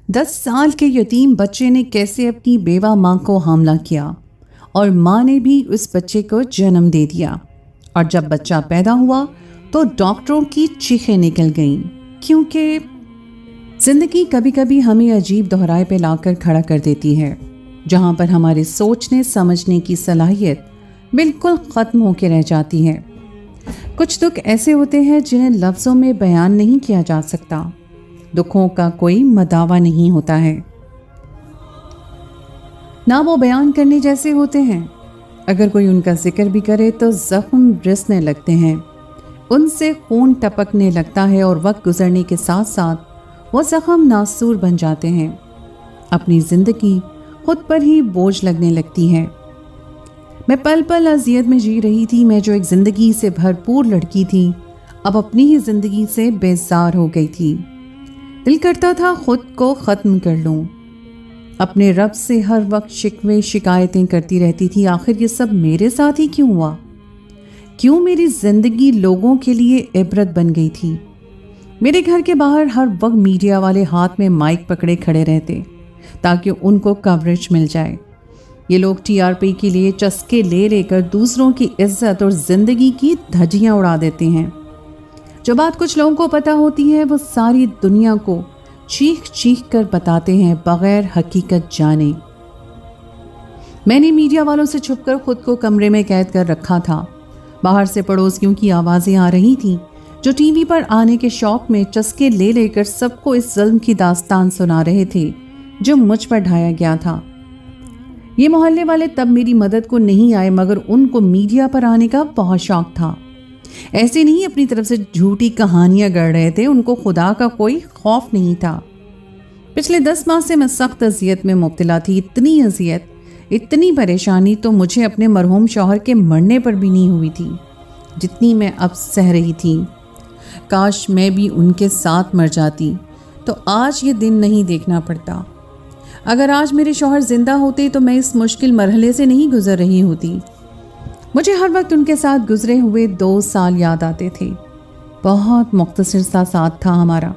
10 साल के यतीम बच्चे ने कैसे अपनी बेवा माँ को हमला किया और माँ ने भी उस बच्चे को जन्म दे दिया। और जब बच्चा पैदा हुआ तो डॉक्टरों की चीखें निकल गईं, क्योंकि जिंदगी कभी कभी हमें अजीब दोहराए पे लाकर खड़ा कर देती है, जहाँ पर हमारे सोचने समझने की सलाहियत बिल्कुल ख़त्म होकर रह जाती है। कुछ दुख ऐसे होते हैं जिन्हें लफ्ज़ों में बयान नहीं किया जा सकता। दुखों का कोई मदावा नहीं होता है, ना वो बयान करने जैसे होते हैं। अगर कोई उनका जिक्र भी करे तो जख्म रिसने लगते हैं, उनसे खून टपकने लगता है और वक्त गुजरने के साथ साथ वो जख्म नासूर बन जाते हैं। अपनी ज़िंदगी खुद पर ही बोझ लगने लगती है। मैं पल पल अजियत में जी रही थी। मैं जो एक ज़िंदगी से भरपूर लड़की थी, अब अपनी ही ज़िंदगी से बेजार हो गई थी। दिल करता था खुद को ख़त्म कर लूँ। अपने रब से हर वक्त शिकवे शिकायतें करती रहती थी, आखिर ये सब मेरे साथ ही क्यों हुआ? क्यों मेरी ज़िंदगी लोगों के लिए इबरत बन गई थी? मेरे घर के बाहर हर वक्त मीडिया वाले हाथ में माइक पकड़े खड़े रहते ताकि उनको कवरेज मिल जाए। ये लोग टीआरपी के लिए चस्के ले लेकर दूसरों की इज्जत और ज़िंदगी की धज्जियाँ उड़ा देते हैं। जो बात कुछ लोगों को पता होती है वो सारी दुनिया को चीख चीख कर बताते हैं बगैर हकीकत जाने। मैंने मीडिया वालों से छुपकर खुद को कमरे में कैद कर रखा था। बाहर से पड़ोसियों की आवाज़ें आ रही थीं, जो टीवी पर आने के शौक में चस्के ले लेकर सबको इस जुल्म की दास्तान सुना रहे थे जो मुझ पर ढाया गया था। ये मोहल्ले वाले तब मेरी मदद को नहीं आए, मगर उनको मीडिया पर आने का बहुत शौक था। ऐसे नहीं अपनी तरफ से झूठी कहानियां गढ़ रहे थे, उनको खुदा का कोई खौफ नहीं था। पिछले 10 माह से मैं सख्त अजियत में मुब्तला थी। इतनी अजियत, इतनी परेशानी तो मुझे अपने मरहूम शौहर के मरने पर भी नहीं हुई थी जितनी मैं अब सह रही थी। काश मैं भी उनके साथ मर जाती तो आज ये दिन नहीं देखना पड़ता। अगर आज मेरे शौहर जिंदा होते तो मैं इस मुश्किल मरहले से नहीं गुजर रही होती। मुझे हर वक्त उनके साथ गुजरे हुए 2 साल याद आते थे। बहुत मुख्तसर सा साथ था हमारा,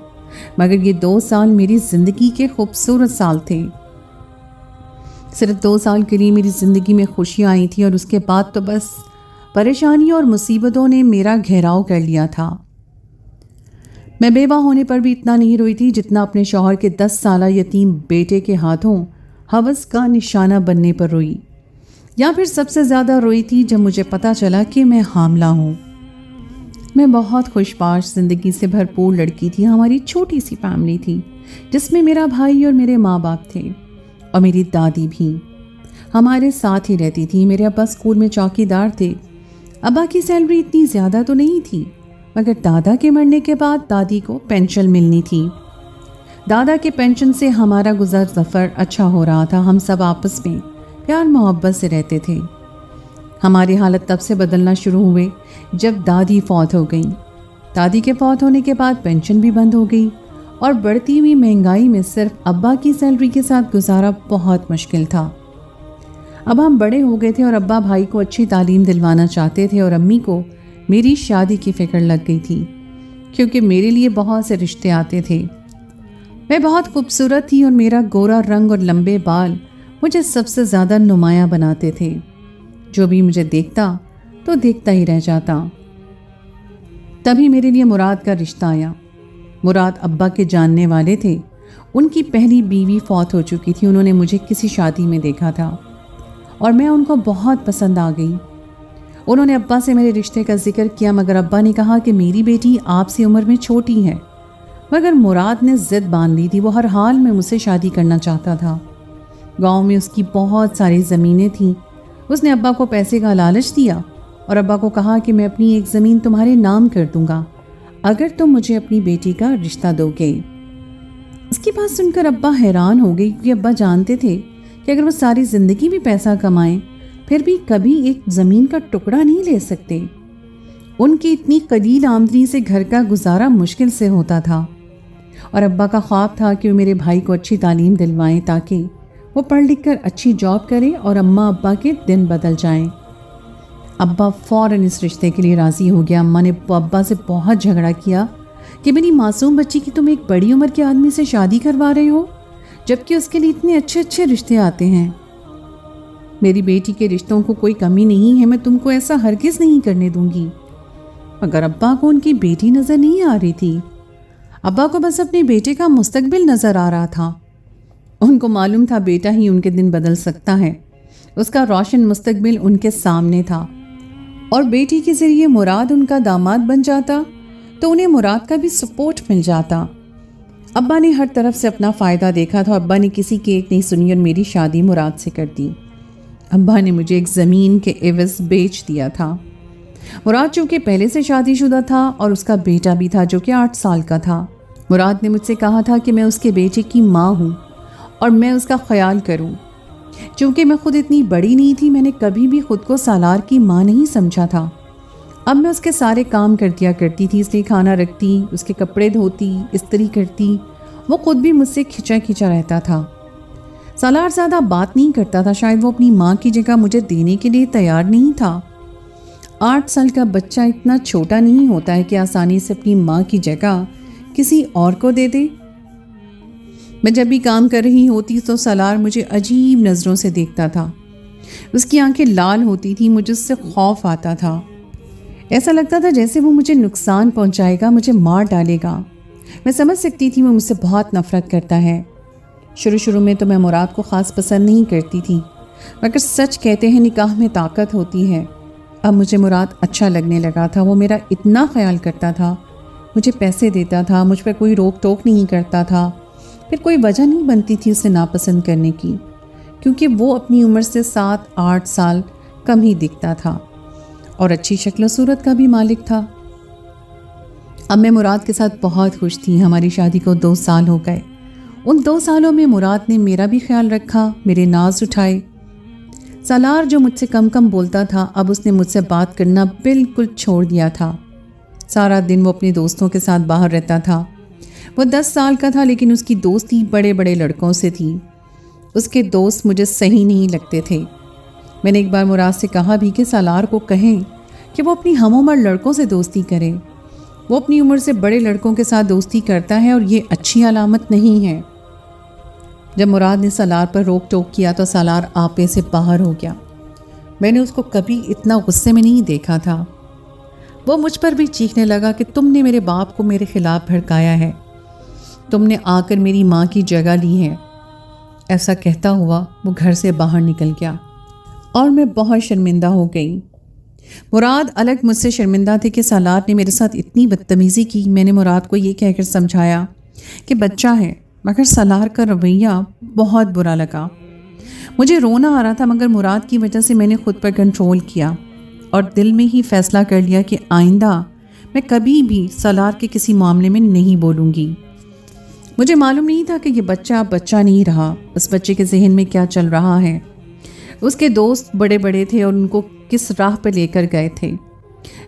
मगर ये 2 साल मेरी ज़िंदगी के खूबसूरत साल थे। सिर्फ 2 साल के लिए मेरी ज़िंदगी में खुशियाँ आई थी और उसके बाद तो बस परेशानियों और मुसीबतों ने मेरा घेराव कर लिया था। मैं बेवा होने पर भी इतना नहीं रोई थी जितना अपने शौहर के 10 साला यतीम बेटे के हाथों हवस का निशाना बनने पर रोई। या फिर सबसे ज़्यादा रोई थी जब मुझे पता चला कि मैं हामला हूँ। मैं बहुत खुशबाश ज़िंदगी से भरपूर लड़की थी। हमारी छोटी सी फैमिली थी जिसमें मेरा भाई और मेरे माँ बाप थे और मेरी दादी भी हमारे साथ ही रहती थी। मेरे अब्बा स्कूल में चौकीदार थे। अब्बा की सैलरी इतनी ज़्यादा तो नहीं थी, मगर दादा के मरने के बाद दादी को पेंशन मिलनी थी। दादा के पेंशन से हमारा गुजर सफ़र अच्छा हो रहा था। हम सब आपस में प्यार मोहब्बत से रहते थे। हमारी हालत तब से बदलना शुरू हुए जब दादी फौत हो गई। दादी के फौत होने के बाद पेंशन भी बंद हो गई और बढ़ती हुई महंगाई में सिर्फ अब्बा की सैलरी के साथ गुजारा बहुत मुश्किल था। अब हम बड़े हो गए थे और अब्बा भाई को अच्छी तालीम दिलवाना चाहते थे और अम्मी को मेरी शादी की फिक्र लग गई थी, क्योंकि मेरे लिए बहुत से रिश्ते आते थे। मैं बहुत खूबसूरत थी और मेरा गोरा रंग और लंबे बाल मुझे सबसे ज़्यादा नुमायाँ बनाते थे। जो भी मुझे देखता तो देखता ही रह जाता। तभी मेरे लिए मुराद का रिश्ता आया। मुराद अब्बा के जानने वाले थे। उनकी पहली बीवी फौत हो चुकी थी। उन्होंने मुझे किसी शादी में देखा था और मैं उनको बहुत पसंद आ गई। उन्होंने अब्बा से मेरे रिश्ते का जिक्र किया, मगर अब्बा ने कहा कि मेरी बेटी आपसे उम्र में छोटी है। मगर मुराद ने ज़िद बांध ली थी। वो हर हाल में मुझसे शादी करना चाहता था। गांव में उसकी बहुत सारी ज़मीनें थीं। उसने अब्बा को पैसे का लालच दिया और अब्बा को कहा कि मैं अपनी एक ज़मीन तुम्हारे नाम कर दूंगा अगर तुम मुझे अपनी बेटी का रिश्ता दोगे। इसकी बात सुनकर अब्बा हैरान हो गई, क्योंकि अब्बा जानते थे कि अगर वो सारी ज़िंदगी भी पैसा कमाएं फिर भी कभी एक ज़मीन का टुकड़ा नहीं ले सकते। उनकी इतनी कलील आमदनी से घर का गुजारा मुश्किल से होता था और अब्बा का ख्वाब था कि वो मेरे भाई को अच्छी तालीम दिलवाएं ताकि वो पढ़ लिख कर अच्छी जॉब करे और अम्मा अब्बा के दिन बदल जाएं। अब्बा फ़ौरन इस रिश्ते के लिए राज़ी हो गया। अम्मा ने अब्बा से बहुत झगड़ा किया कि मेरी मासूम बच्ची की तुम एक बड़ी उम्र के आदमी से शादी करवा रहे हो। जबकि उसके लिए इतने अच्छे अच्छे रिश्ते आते हैं। मेरी बेटी के रिश्तों को कोई कमी नहीं है, मैं तुमको ऐसा हरगिज़ नहीं करने दूंगी। मगर अब्बा को उनकी बेटी नज़र नहीं आ रही थी। अब्बा को बस अपने बेटे का मुस्तकबिल नज़र आ रहा था। उनको मालूम था बेटा ही उनके दिन बदल सकता है। उसका रोशन मुस्तकबिल उनके सामने था, और बेटी के ज़रिए मुराद उनका दामाद बन जाता तो उन्हें मुराद का भी सपोर्ट मिल जाता। अब्बा ने हर तरफ से अपना फ़ायदा देखा था। अब्बा ने किसी की एक नहीं सुनी और मेरी शादी मुराद से कर दी। अब्बा ने मुझे एक ज़मीन के एवज़ बेच दिया था। मुराद चूँकि पहले से शादीशुदा था और उसका बेटा भी था जो कि 8 साल का था। मुराद ने मुझसे कहा था कि मैं उसके बेटे की माँ हूँ और मैं उसका ख्याल करूँ। चूँकि मैं खुद इतनी बड़ी नहीं थी, मैंने कभी भी खुद को सालार की माँ नहीं समझा था। अब मैं उसके सारे काम कर दिया करती थी, इसलिए खाना रखती, उसके कपड़े धोती, इस्त्री करती। वो खुद भी मुझसे खिंचा खिंचा रहता था। सालार ज़्यादा बात नहीं करता था, शायद वो अपनी माँ की जगह मुझे देने के लिए तैयार नहीं था। 8 साल का बच्चा इतना छोटा नहीं होता है कि आसानी से अपनी माँ की जगह किसी और को दे दे। मैं जब भी काम कर रही होती तो सालार मुझे अजीब नज़रों से देखता था। उसकी आंखें लाल होती थी, मुझे उससे खौफ आता था। ऐसा लगता था जैसे वो मुझे नुकसान पहुंचाएगा, मुझे मार डालेगा। मैं समझ सकती थी वो मुझसे बहुत नफ़रत करता है। शुरू में तो मैं मुराद को ख़ास पसंद नहीं करती थी, मगर सच कहते हैं निकाह में ताकत होती है। अब मुझे मुराद अच्छा लगने लगा था। वो मेरा इतना ख्याल करता था, मुझे पैसे देता था, मुझ पर कोई रोक टोक नहीं करता था। फिर कोई वजह नहीं बनती थी उसे नापसंद करने की, क्योंकि वो अपनी उम्र से 7-8 साल कम ही दिखता था और अच्छी शक्ल सूरत का भी मालिक था। अब मैं मुराद के साथ बहुत खुश थी। हमारी शादी को 2 साल हो गए। उन 2 सालों में मुराद ने मेरा भी ख्याल रखा, मेरे नाज उठाए। सालार जो मुझसे कम कम बोलता था, अब उसने मुझसे बात करना बिल्कुल छोड़ दिया था। सारा दिन वो अपने दोस्तों के साथ बाहर रहता था। वो 10 साल का था, लेकिन उसकी दोस्ती बड़े बड़े लड़कों से थी। उसके दोस्त मुझे सही नहीं लगते थे। मैंने एक बार मुराद से कहा भी कि सालार को कहें कि वो अपनी हम उम्र लड़कों से दोस्ती करे। वो अपनी उम्र से बड़े लड़कों के साथ दोस्ती करता है और ये अच्छी अलामत नहीं है। जब मुराद ने सालार पर रोक टोक किया तो सालार आपे से बाहर हो गया। मैंने उसको कभी इतना गुस्से में नहीं देखा था। वो मुझ पर भी चीखने लगा कि तुमने मेरे बाप को मेरे खिलाफ भड़काया है, तुमने आकर मेरी माँ की जगह ली है। ऐसा कहता हुआ वो घर से बाहर निकल गया और मैं बहुत शर्मिंदा हो गई। मुराद अलग मुझसे शर्मिंदा थे कि सालार ने मेरे साथ इतनी बदतमीज़ी की। मैंने मुराद को ये कहकर समझाया कि बच्चा है, मगर सालार का रवैया बहुत बुरा लगा। मुझे रोना आ रहा था, मगर मुराद की वजह से मैंने खुद पर कंट्रोल किया और दिल में ही फैसला कर लिया कि आइंदा मैं कभी भी सालार के किसी मामले में नहीं बोलूँगी। मुझे मालूम नहीं था कि ये बच्चा अब बच्चा नहीं रहा। उस बच्चे के जहन में क्या चल रहा है। उसके दोस्त बड़े बड़े थे और उनको किस राह पर लेकर गए थे।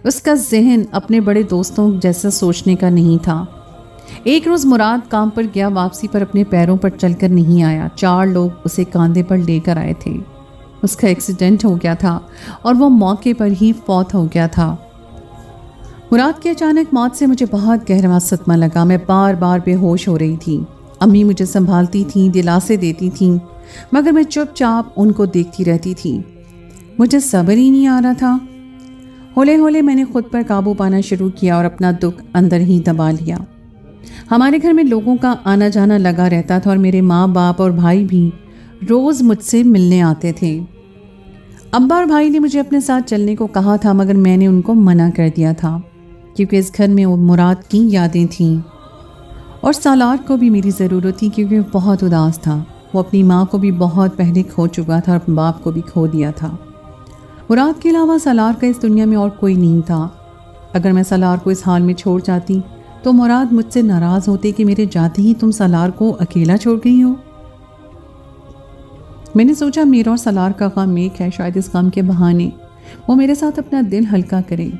उसका जहन अपने बड़े दोस्तों जैसा सोचने का नहीं था। एक रोज़ मुराद काम पर गया, वापसी पर अपने पैरों पर चलकर नहीं आया। 4 लोग उसे कांधे पर लेकर आए थे। उसका एक्सीडेंट हो गया था और वो मौके पर ही फौत हो गया था। मुराद की अचानक मौत से मुझे बहुत गहरा सदमा लगा। मैं बार बार बेहोश हो रही थी। अम्मी मुझे संभालती थीं, दिलासे देती थीं, मगर मैं चुपचाप उनको देखती रहती थी। मुझे सब्र ही नहीं आ रहा था। हौले हौले मैंने खुद पर काबू पाना शुरू किया और अपना दुख अंदर ही दबा लिया। हमारे घर में लोगों का आना जाना लगा रहता था और मेरे माँ बाप और भाई भी रोज़ मुझसे मिलने आते थे। अब्बा और भाई ने मुझे अपने साथ चलने को कहा था, मगर मैंने उनको मना कर दिया था, क्योंकि इस घर में मुराद की यादें थीं और सालार को भी मेरी ज़रूरत थी, क्योंकि वो बहुत उदास था। वो अपनी माँ को भी बहुत पहले खो चुका था और अपने बाप को भी खो दिया था। मुराद के अलावा सालार का इस दुनिया में और कोई नहीं था। अगर मैं सालार को इस हाल में छोड़ जाती तो मुराद मुझसे नाराज़ होते कि मेरे जाते ही तुम सालार को अकेला छोड़ गई हो। मैंने सोचा मेरा और सालार का गम एक है, शायद इस गम के बहाने वो मेरे साथ अपना दिल हल्का करे,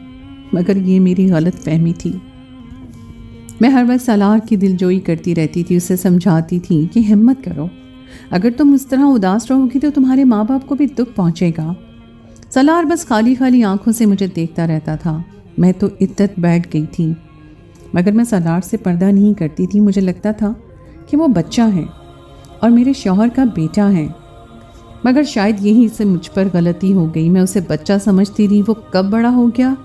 मगर ये मेरी गलत फहमी थी। मैं हर वक्त सालार की दिलजोई करती रहती थी, उसे समझाती थी कि हिम्मत करो, अगर तुम इस तरह उदास रहोगी तो तुम्हारे माँ बाप को भी दुख पहुँचेगा। सालार बस खाली खाली आंखों से मुझे देखता रहता था। मैं तो इद्दत बैठ गई थी, मगर मैं सालार से पर्दा नहीं करती थी। मुझे लगता था कि वो बच्चा है और मेरे शौहर का बेटा है। मगर शायद यहीं से मुझ पर गलती हो गई। मैं उसे बच्चा समझती रही, वो कब बड़ा हो गया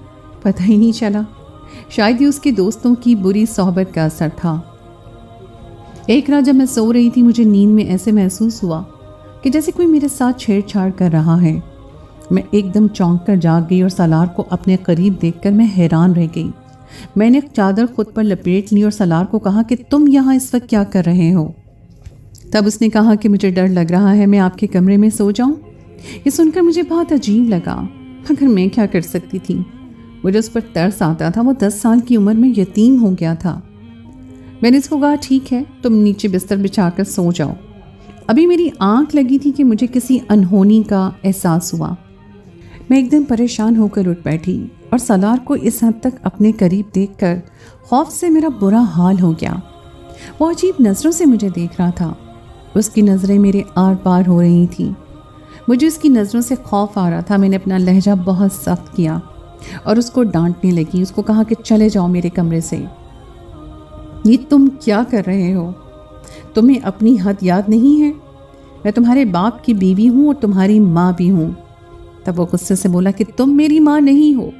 पता ही नहीं चला। शायद ये उसके दोस्तों की बुरी सोहबत का असर था। एक रात जब मैं सो रही थी, मुझे नींद में ऐसे महसूस हुआ कि जैसे कोई मेरे साथ छेड़छाड़ कर रहा है। मैं एकदम चौंक कर जाग गई और सालार को अपने करीब देखकर मैं हैरान रह गई। मैंने चादर खुद पर लपेट ली और सालार को कहा कि तुम यहाँ इस वक्त क्या कर रहे हो। तब उसने कहा कि मुझे डर लग रहा है, मैं आपके कमरे में सो जाऊं। ये सुनकर मुझे बहुत अजीब लगा, मगर मैं क्या कर सकती थी। मुझे उस पर तरस आता था। वो 10 साल की उम्र में यतीम हो गया था। मैंने इसको कहा, ठीक है, तुम नीचे बिस्तर बिछाकर सो जाओ। अभी मेरी आंख लगी थी कि मुझे किसी अनहोनी का एहसास हुआ। मैं एकदम परेशान होकर उठ बैठी और सालार को इस हद तक अपने करीब देखकर खौफ से मेरा बुरा हाल हो गया। वो अजीब नज़रों से मुझे देख रहा था। उसकी नज़रें मेरे आर पार हो रही थी। मुझे उसकी नज़रों से खौफ आ रहा था। मैंने अपना लहजा बहुत सख्त किया और उसको डांटने लगी। उसको कहा कि चले जाओ मेरे कमरे से। ये तुम क्या कर रहे हो? तुम्हें अपनी हद याद नहीं है? मैं तुम्हारे बाप की बीवी हूँ और तुम्हारी माँ भी हूँ। तब वो गुस्से से बोला कि तुम मेरी माँ नहीं हो।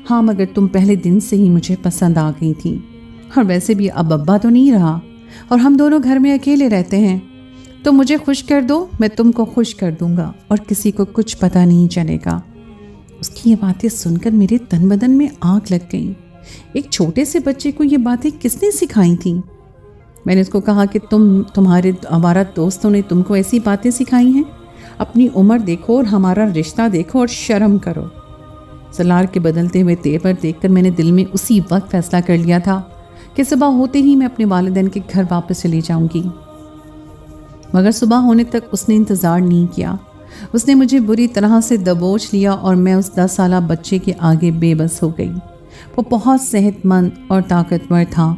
हाँ, मगर तुम पहले दिन से ही मुझे पसंद आ गई थी, और वैसे भी अब अब्बा तो नहीं रहा और हम दोनों घर में अकेले रहते हैं। तो मुझे खुश कर दो, मैं तुमको खुश कर दूंगा और किसी को कुछ पता नहीं चलेगा। उसकी ये बातें सुनकर मेरे तन बदन में आग लग गई। एक छोटे से बच्चे को ये बातें किसने सिखाई थी? मैंने उसको कहा कि तुम्हारे हमारा दोस्तों ने तुमको ऐसी बातें सिखाई हैं? अपनी उम्र देखो और हमारा रिश्ता देखो और शर्म करो। सलार के बदलते हुए तेवर देखकर मैंने दिल में उसी वक्त फैसला कर लिया था कि सुबह होते ही मैं अपने वालिदैन के घर वापस चली जाऊंगी। मगर सुबह होने तक उसने इंतज़ार नहीं किया। उसने मुझे बुरी तरह से दबोच लिया और मैं उस 10 साला बच्चे के आगे बेबस हो गई। वो बहुत सेहतमंद और ताकतवर था।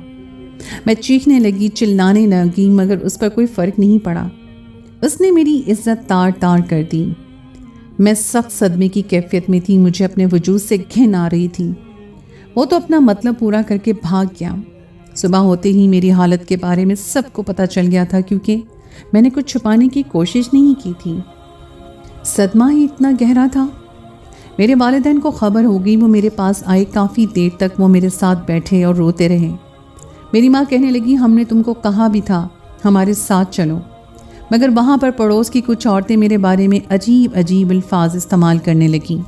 मैं चीखने लगी, चिल्लाने लगी, मगर उस पर कोई फ़र्क नहीं पड़ा। उसने मेरी इज्जत तार तार कर दी। मैं सख्त सदमे की कैफियत में थी। मुझे अपने वजूद से घिन आ रही थी। वो तो अपना मतलब पूरा करके भाग गया। सुबह होते ही मेरी हालत के बारे में सबको पता चल गया था, क्योंकि मैंने कुछ छुपाने की कोशिश नहीं की थी। सदमा ही इतना गहरा था। मेरे वालिदैन को खबर हो गई। वो मेरे पास आए। काफ़ी देर तक वो मेरे साथ बैठे और रोते रहे। मेरी माँ कहने लगी, हमने तुमको कहा भी था हमारे साथ चलो। मगर वहाँ पर पड़ोस की कुछ औरतें मेरे बारे में अजीब अजीब अल्फाज इस्तेमाल करने लगीं।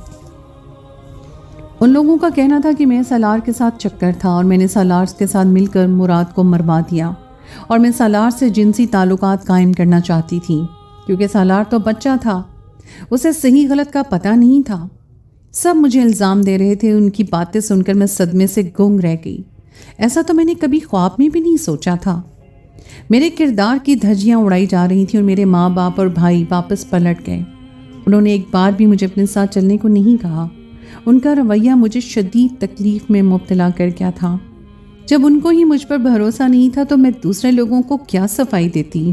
उन लोगों का कहना था कि मैं सालार के साथ चक्कर था और मैंने सालार के साथ मिलकर मुराद को मरवा दिया और मैं सालार से जिनसी ताल्लुकात कायम करना चाहती थी, क्योंकि सालार तो बच्चा था, उसे सही गलत का पता नहीं था। सब मुझे इल्ज़ाम दे रहे थे। उनकी बातें सुनकर मैं सदमे से गुंग रह गई। ऐसा तो मैंने कभी ख्वाब में भी नहीं सोचा था। मेरे किरदार की धज्जियाँ उड़ाई जा रही थी और मेरे माँ बाप और भाई वापस पलट गए। उन्होंने एक बार भी मुझे अपने साथ चलने को नहीं कहा। उनका रवैया मुझे शदीद तकलीफ़ में मुब्तला कर गया था। जब उनको ही मुझ पर भरोसा नहीं था तो मैं दूसरे लोगों को क्या सफाई देती।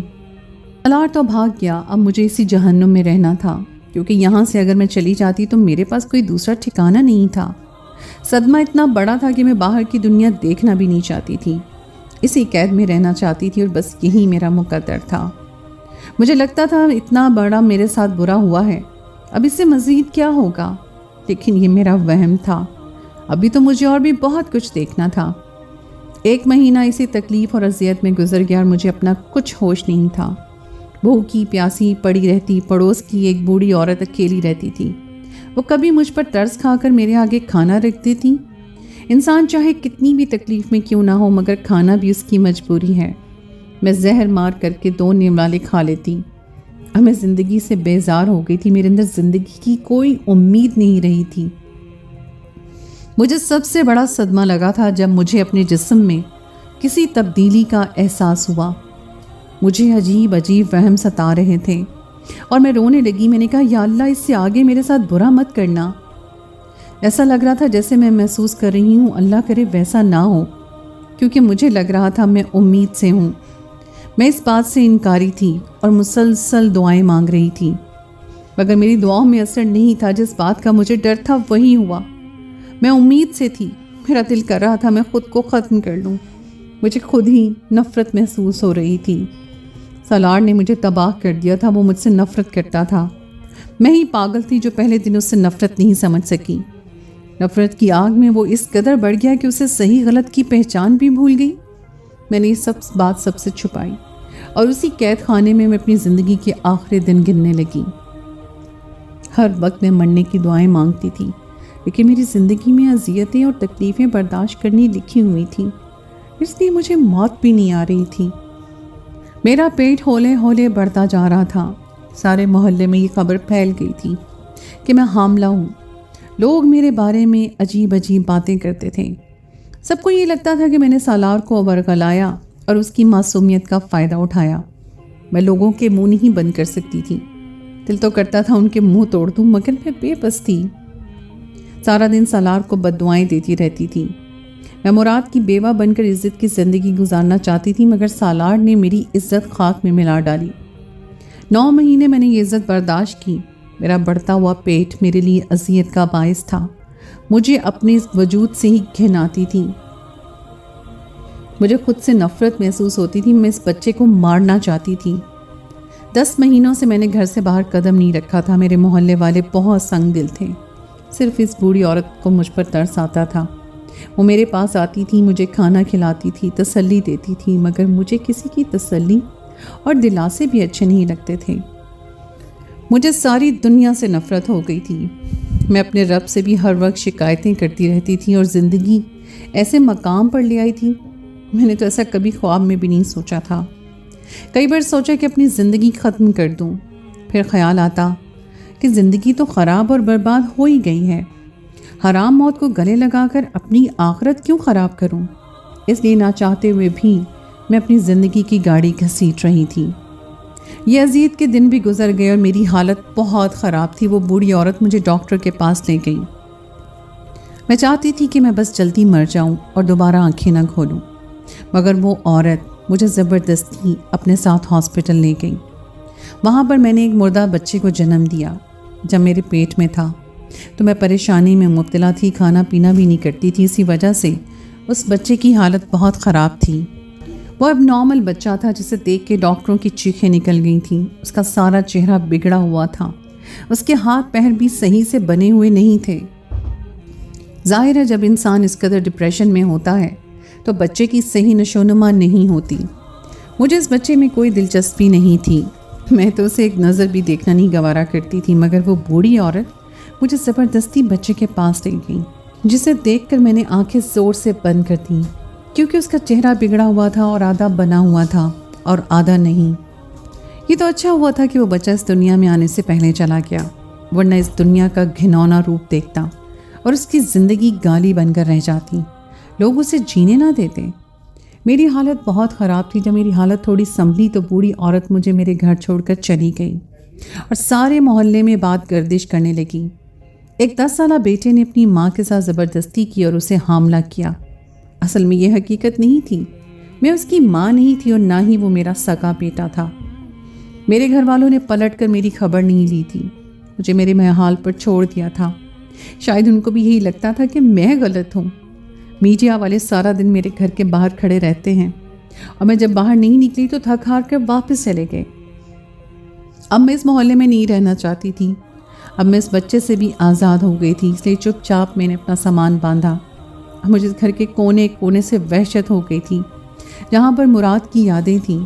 सालार तो भाग गया। अब मुझे इसी जहन्नुम में रहना था, क्योंकि यहाँ से अगर मैं चली जाती तो मेरे पास कोई दूसरा ठिकाना नहीं था। सदमा इतना बड़ा था कि मैं बाहर की दुनिया देखना भी नहीं चाहती थी। इसी कैद में रहना चाहती थी और बस यही मेरा मुकद्दर था। मुझे लगता था इतना बड़ा मेरे साथ बुरा हुआ है, अब इससे मज़ीद क्या होगा। लेकिन ये मेरा वहम था। अभी तो मुझे और भी बहुत कुछ देखना था। 1 महीना इसी तकलीफ़ और अजियत में गुजर गया और मुझे अपना कुछ होश नहीं था। भूखी प्यासी पड़ी रहती। पड़ोस की एक बूढ़ी औरत अकेली रहती थी। वो कभी मुझ पर तरस खाकर मेरे आगे खाना रख देती। इंसान चाहे कितनी भी तकलीफ़ में क्यों ना हो, मगर खाना भी उसकी मजबूरी है। मैं जहर मार करके 2 निवाले खा लेती। अब मैं ज़िंदगी से बेजार हो गई थी। मेरे अंदर ज़िंदगी की कोई उम्मीद नहीं रही थी। मुझे सबसे बड़ा सदमा लगा था जब मुझे अपने जिस्म में किसी तब्दीली का एहसास हुआ। मुझे अजीब अजीब वहम सता रहे थे और मैं रोने लगी। मैंने कहा, या अल्लाह, इससे आगे मेरे साथ बुरा मत करना। ऐसा लग रहा था जैसे मैं महसूस कर रही हूँ, अल्लाह करे वैसा ना हो, क्योंकि मुझे लग रहा था मैं उम्मीद से हूँ। मैं इस बात से इनकारी थी और मुसलसल दुआएं मांग रही थी, मगर मेरी दुआओं में असर नहीं था। जिस बात का मुझे डर था वही हुआ। मैं उम्मीद से थी। मेरा दिल कर रहा था मैं खुद को ख़त्म कर लूँ। मुझे खुद ही नफ़रत महसूस हो रही थी। सालार ने मुझे तबाह कर दिया था। वो मुझसे नफरत करता था। मैं ही पागल थी जो पहले दिन उससे नफरत नहीं समझ सकी। नफरत की आग में वो इस कदर बढ़ गया कि उसे सही गलत की पहचान भी भूल गई। मैंने ये सब बात सबसे छुपाई और उसी कैद खाने में मैं अपनी ज़िंदगी के आखिरी दिन गिनने लगी। हर वक्त मैं मरने की दुआएं मांगती थी, लेकिन मेरी ज़िंदगी में अज़ियतें और तकलीफ़ें बर्दाश्त करनी लिखी हुई थी, इसलिए मुझे मौत भी नहीं आ रही थी। मेरा पेट हौले हौले बढ़ता जा रहा था। सारे मोहल्ले में ये खबर फैल गई थी कि मैं हामला हूँ। लोग मेरे बारे में अजीब अजीब बातें करते थे। सबको ये लगता था कि मैंने सालार को वरगलाया और उसकी मासूमियत का फ़ायदा उठाया। मैं लोगों के मुंह नहीं बंद कर सकती थी। दिल तो करता था उनके मुंह तोड़ दूँ, मगर मैं बेबस थी। सारा दिन सालार को बद्दुआएं देती रहती थी। मैं मुराद की बेवा बनकर इज़्ज़त की ज़िंदगी गुजारना चाहती थी, मगर सालार ने मेरी इज़्ज़त खाक में मिला डाली। 9 महीने मैंने ये इज़्ज़त बर्दाश्त की। मेरा बढ़ता हुआ पेट मेरे लिए अज़ियत का बायस था। मुझे अपने इस वजूद से ही घिन आती थी। मुझे खुद से नफ़रत महसूस होती थी। मैं इस बच्चे को मारना चाहती थी। 10 महीनों से मैंने घर से बाहर कदम नहीं रखा था। मेरे मोहल्ले वाले बहुत संग दिल थे। सिर्फ इस बूढ़ी औरत को मुझ पर तरस आता था। वो मेरे पास आती थी, मुझे खाना खिलाती थी, तसल्ली देती थी, मगर मुझे किसी की तसल्ली और दिलासे भी अच्छे नहीं लगते थे। मुझे सारी दुनिया से नफ़रत हो गई थी। मैं अपने रब से भी हर वक्त शिकायतें करती रहती थी और ज़िंदगी ऐसे मकाम पर ले आई थी, मैंने तो ऐसा कभी ख्वाब में भी नहीं सोचा था। कई बार सोचा कि अपनी ज़िंदगी ख़त्म कर दूं, फिर ख्याल आता कि ज़िंदगी तो ख़राब और बर्बाद हो ही गई है। हराम मौत को गले लगाकर अपनी आखिरत क्यों ख़राब करूं? इसलिए ना चाहते हुए भी मैं अपनी ज़िंदगी की गाड़ी घसीट रही थी। ये अजीत के दिन भी गुजर गए और मेरी हालत बहुत ख़राब थी। वो बूढ़ी औरत मुझे डॉक्टर के पास ले गई। मैं चाहती थी कि मैं बस जल्दी मर जाऊं और दोबारा आंखें न खोलूं, मगर वो औरत मुझे ज़बरदस्ती अपने साथ हॉस्पिटल ले गई। वहाँ पर मैंने एक मुर्दा बच्चे को जन्म दिया। जब मेरे पेट में था तो मैं परेशानी में मुब्तला थी, खाना पीना भी नहीं करती थी। इसी वजह से उस बच्चे की हालत बहुत ख़राब थी। वो अब नॉर्मल बच्चा था जिसे देख के डॉक्टरों की चीखें निकल गई थीं। उसका सारा चेहरा बिगड़ा हुआ था। उसके हाथ पैर भी सही से बने हुए नहीं थे। जाहिर है जब इंसान इस कदर डिप्रेशन में होता है तो बच्चे की सही नशोनुमा नहीं होती। मुझे इस बच्चे में कोई दिलचस्पी नहीं थी। मैं तो उसे एक नज़र भी देखना नहीं गवारा करती थी, मगर वो बूढ़ी औरत मुझे ज़बरदस्ती बच्चे के पास ले गई, जिसे देखकर मैंने आंखें ज़ोर से बंद कर दी, क्योंकि उसका चेहरा बिगड़ा हुआ था और आधा बना हुआ था और आधा नहीं। ये तो अच्छा हुआ था कि वो बच्चा इस दुनिया में आने से पहले चला गया, वरना इस दुनिया का घिनौना रूप देखता और उसकी ज़िंदगी गाली बनकर रह जाती। लोग उसे जीने ना देते। मेरी हालत बहुत ख़राब थी। जब मेरी हालत थोड़ी संभली तो बूढ़ी औरत मुझे मेरे घर छोड़कर चली गई और सारे मोहल्ले में बात गर्दिश करने लगी। एक 10 साला बेटे ने अपनी माँ के साथ ज़बरदस्ती की और उसे हामला किया। असल में यह हकीकत नहीं थी। मैं उसकी माँ नहीं थी और ना ही वो मेरा सगा बेटा था। मेरे घर वालों ने पलट कर मेरी खबर नहीं ली थी। मुझे मेरे महहाल पर छोड़ दिया था। शायद उनको भी यही लगता था कि मैं गलत हूँ। मीडिया वाले सारा दिन मेरे घर के बाहर खड़े रहते हैं और मैं जब बाहर नहीं निकली तो थक हार कर वापस चले गए। अब मैं इस मोहल्ले में नहीं रहना चाहती थी। अब मैं इस बच्चे से भी आज़ाद हो गई थी, इसलिए चुपचाप मैंने अपना सामान बांधा। मुझे इस घर के कोने कोने से वहशत हो गई थी। जहाँ पर मुराद की यादें थीं,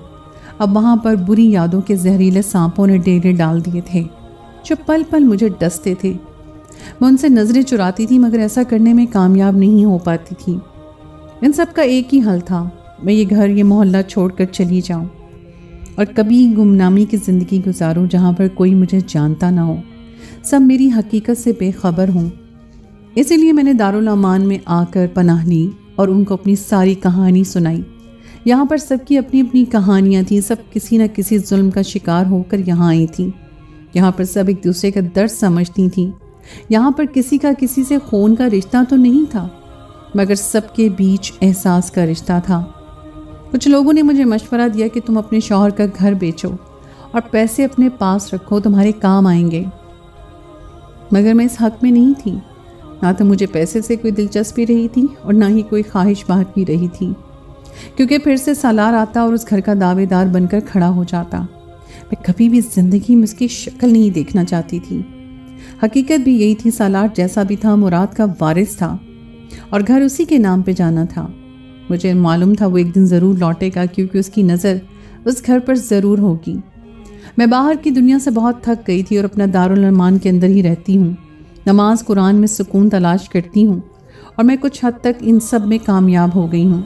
अब वहाँ पर बुरी यादों के जहरीले सांपों ने डेरे डाल दिए थे, जो पल पल मुझे डसते थे। मैं उनसे नज़रें चुराती थी, मगर ऐसा करने में कामयाब नहीं हो पाती थी। इन सब का एक ही हल था, मैं ये घर ये मोहल्ला छोड़कर चली जाऊं और कभी गुमनामी की ज़िंदगी गुजारूं, जहाँ पर कोई मुझे जानता ना हो, सब मेरी हकीकत से बेखबर हों। इसीलिए मैंने दारुल अमान में आकर पनाह ली और उनको अपनी सारी कहानी सुनाई। यहाँ पर सबकी अपनी अपनी कहानियाँ थीं। सब किसी न किसी जुल्म का शिकार होकर यहाँ आई थीं। यहाँ पर सब एक दूसरे का दर्द समझती थीं। यहाँ पर किसी का किसी से खून का रिश्ता तो नहीं था, मगर सबके बीच एहसास का रिश्ता था। कुछ लोगों ने मुझे मशवरा दिया कि तुम अपने शौहर का घर बेचो और पैसे अपने पास रखो, तुम्हारे काम आएंगे। मगर मैं इस हक में नहीं थी। ना तो मुझे पैसे से कोई दिलचस्पी रही थी और ना ही कोई ख्वाहिश बाहर की रही थी। क्योंकि फिर से सालार आता और उस घर का दावेदार बनकर खड़ा हो जाता। मैं कभी भी ज़िंदगी में उसकी शक्ल नहीं देखना चाहती थी। हकीकत भी यही थी, सालार जैसा भी था मुराद का वारिस था और घर उसी के नाम पे जाना था। मुझे मालूम था वो एक दिन ज़रूर लौटेगा, क्योंकि उसकी नज़र उस घर पर ज़रूर होगी। मैं बाहर की दुनिया से बहुत थक गई थी और अपना दारुल अरमान के अंदर ही रहती हूँ। नमाज कुरान में सुकून तलाश करती हूँ और मैं कुछ हद तक इन सब में कामयाब हो गई हूँ।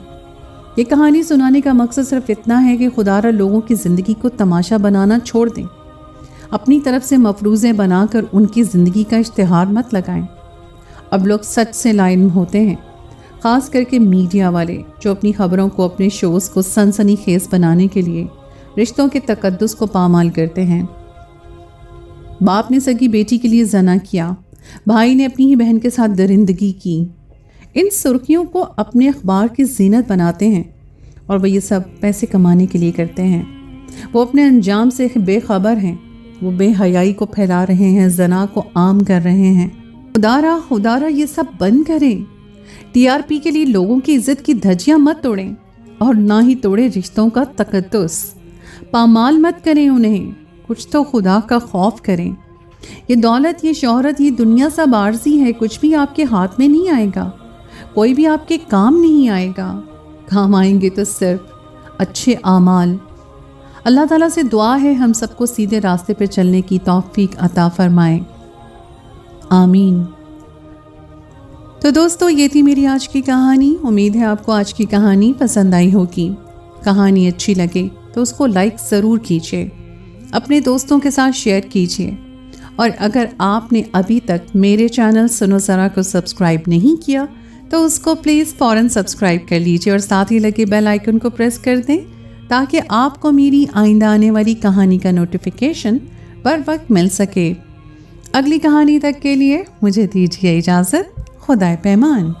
ये कहानी सुनाने का मकसद सिर्फ इतना है कि खुदारा लोगों की ज़िंदगी को तमाशा बनाना छोड़ दें। अपनी तरफ से मफरूज़ें बनाकर उनकी ज़िंदगी का इश्तिहार मत लगाएं। अब लोग सच से लाइल होते हैं, ख़ास करके मीडिया वाले, जो अपनी खबरों को, अपने शोज़ को सनसनीखेज़ बनाने के लिए रिश्तों के तकद्दुस को पामाल करते हैं। बाप ने सगी बेटी के लिए जना किया, भाई ने अपनी ही बहन के साथ दरिंदगी की। इन सुर्खियों को अपने अखबार की जीनत बनाते हैं और वो ये सब पैसे कमाने के लिए करते हैं। वो अपने अंजाम से बेखबर हैं। वो बेहयाई को फैला रहे हैं, जना को आम कर रहे हैं। खुदारा ये सब बंद करें। टीआरपी के लिए लोगों की इज्जत की धज्जियां मत तोड़ें और ना ही तोड़े रिश्तों का तकद्दुस। पामाल मत करें उन्हें, कुछ तो खुदा का खौफ करें। ये दौलत, ये शोहरत, ये दुनिया सब आर्जी है, कुछ भी आपके हाथ में नहीं आएगा, कोई भी आपके काम नहीं आएगा। काम आएंगे तो सिर्फ अच्छे आमाल। अल्लाह ताला से दुआ है हम सबको सीधे रास्ते पर चलने की तौफीक अता फरमाए, आमीन। तो दोस्तों, ये थी मेरी आज की कहानी। उम्मीद है आपको आज की कहानी पसंद आई होगी। कहानी अच्छी लगे तो उसको लाइक ज़रूर कीजिए, अपने दोस्तों के साथ शेयर कीजिए और अगर आपने अभी तक मेरे चैनल सुनो ज़रा को सब्सक्राइब नहीं किया तो उसको प्लीज़ फ़ौरन सब्सक्राइब कर लीजिए और साथ ही लगे बेल आइकन को प्रेस कर दें ताकि आपको मेरी आइंदा आने वाली कहानी का नोटिफिकेशन बर वक्त मिल सके। अगली कहानी तक के लिए मुझे दीजिए इजाज़त। खुदाए पैमान।